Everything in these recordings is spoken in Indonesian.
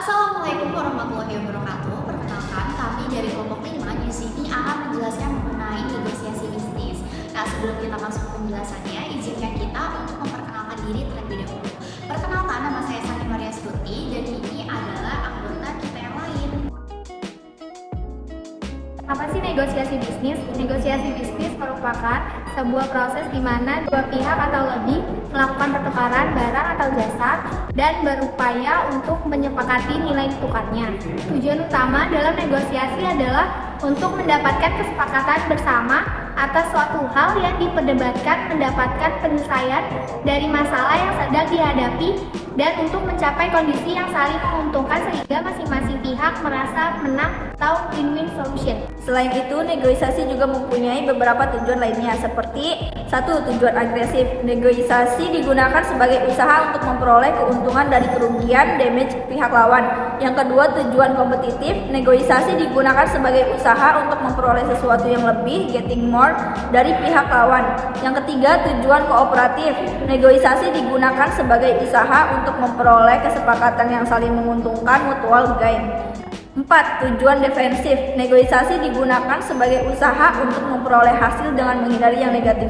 Assalamualaikum warahmatullahi wabarakatuh. Perkenalkan, kami dari kelompok 5 di sini akan menjelaskan mengenai negosiasi bisnis. Nah, sebelum kita masuk ke penjelasannya, izinkan kita untuk memperkenalkan diri terlebih dahulu. Perkenalkan, nama saya Sani Maria Stuti dan ini adalah anggota kita yang lain. Apa sih negosiasi bisnis? Negosiasi bisnis merupakan sebuah proses di mana dua pihak atau lebih melakukan pertukaran barang atau jasa dan berupaya untuk menyepakati nilai tukarnya. Tujuan utama dalam negosiasi adalah untuk mendapatkan kesepakatan bersama atas suatu hal yang diperdebatkan, mendapatkan penyelesaian dari masalah yang sedang dihadapi dan untuk mencapai kondisi yang saling menguntungkan sehingga masing-masing pihak merasa menang atau win-win solution. Selain itu, negosiasi juga mempunyai beberapa tujuan lainnya seperti 1. Tujuan agresif. Negosiasi digunakan sebagai usaha untuk memperoleh keuntungan dari kerugian damage pihak lawan. Yang kedua, tujuan kompetitif. Negosiasi digunakan sebagai usaha untuk memperoleh sesuatu yang lebih, getting more, dari pihak lawan. Yang ketiga, tujuan kooperatif. Negosiasi digunakan sebagai usaha untuk memperoleh kesepakatan yang saling menguntungkan, mutual gain. 4. Tujuan defensif. Negosiasi digunakan sebagai usaha untuk memperoleh hasil dengan menghindari yang negatif.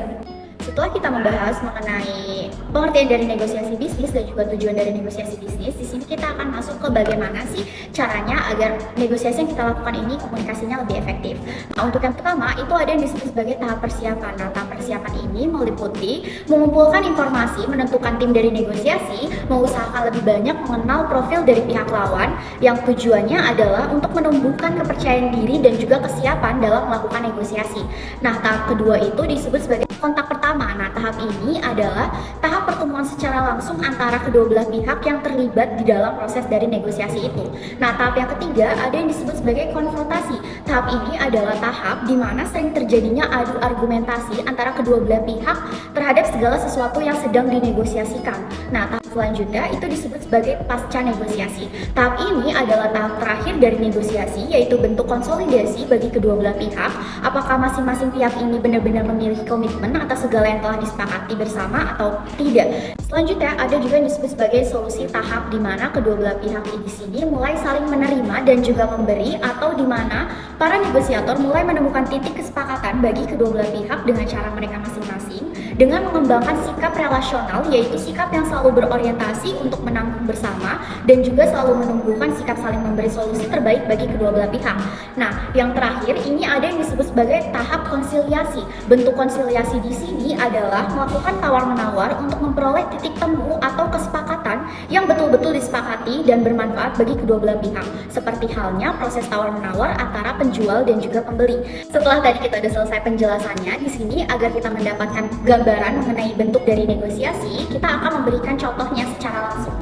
Setelah kita membahas mengenai pengertian dari negosiasi bisnis dan juga tujuan dari negosiasi bisnis, di sini kita akan masuk ke bagaimana sih caranya agar negosiasi yang kita lakukan ini komunikasinya lebih efektif. Nah, untuk yang pertama itu ada yang disebut sebagai tahap persiapan. Nah, tahap persiapan ini meliputi mengumpulkan informasi, menentukan tim dari negosiasi, mengusahakan lebih banyak mengenal profil dari pihak lawan yang tujuannya adalah untuk menumbuhkan kepercayaan diri dan juga kesiapan dalam melakukan negosiasi. Nah, tahap kedua itu disebut sebagai kontak pertama. Nah, tahap ini adalah tahap pertemuan secara langsung antara kedua belah pihak yang terlibat di dalam proses dari negosiasi itu. Nah, tahap yang ketiga ada yang disebut sebagai konfrontasi. Tahap ini adalah tahap di mana sering terjadinya adu argumentasi antara kedua belah pihak terhadap segala sesuatu yang sedang dinegosiasikan. Nah, tahap selanjutnya itu disebut sebagai pasca negosiasi. Tahap ini adalah tahap terakhir dari negosiasi, yaitu bentuk konsolidasi bagi kedua belah pihak. Apakah masing-masing pihak ini benar-benar memiliki komitmen atas segala yang telah disepakati bersama atau tidak. Selanjutnya ada juga yang disebut sebagai solusi tahap di mana kedua belah pihak di sini mulai saling menerima dan juga memberi, atau di mana para negosiator mulai menemukan titik kesepakatan bagi kedua belah pihak dengan cara mereka masing-masing dengan mengembangkan sikap relasional, yaitu sikap yang selalu berorientasi untuk menanggung bersama dan juga selalu menumbuhkan sikap saling memberi solusi terbaik bagi kedua belah pihak. Nah, yang terakhir ini ada yang disebut sebagai tahap konsiliasi. Bentuk konsiliasi di sini adalah melakukan tawar-menawar untuk memperoleh titik temu atau kesepakatan yang betul-betul disepakati dan bermanfaat bagi kedua belah pihak. Seperti halnya proses tawar-menawar antara penjual dan juga pembeli. Setelah tadi kita sudah selesai penjelasannya, di sini agar kita mendapatkan gambaran mengenai bentuk dari negosiasi, kita akan memberikan contohnya secara langsung.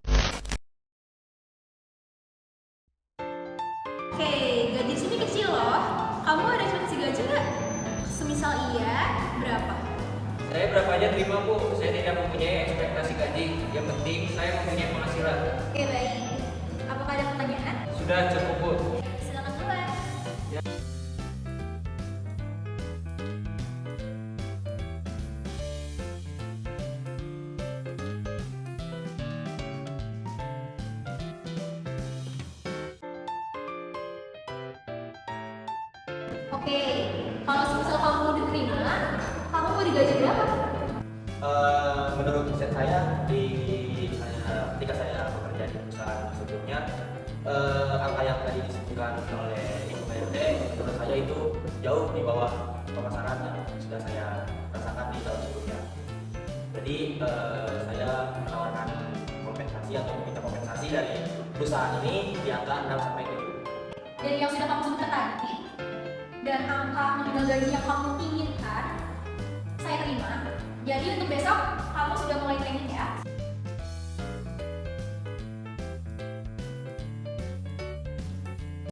Oke, gadis ini kecil loh. Kamu ada ekspektasi gaji nggak? Semisal iya, berapa? Saya berapa aja terima Bu, saya tidak mempunyai ekspektasi gaji. Yang penting saya mempunyai penghasilan. Oke, baik. Apakah ada pertanyaan? Sudah cukup Bu. Silakan mulai. Oke, kalau semisal kamu diterima, kamu mau digaji berapa? Menurut riset saya, ketika saya bekerja di perusahaan sebelumnya, angka yang tadi disebutkan oleh Ibu PRT, menurut saya itu jauh di bawah pemasaran yang sudah saya rasakan di tahun sebelumnya. Jadi saya menawarkan kompensasi atau meminta kompensasi dari perusahaan ini di angka 6-7. Dari yang sudah kamu sebutkan tadi, dan angka nominal gaji yang kamu inginkan, saya terima. Jadi untuk besok, kamu sudah mulai training ya?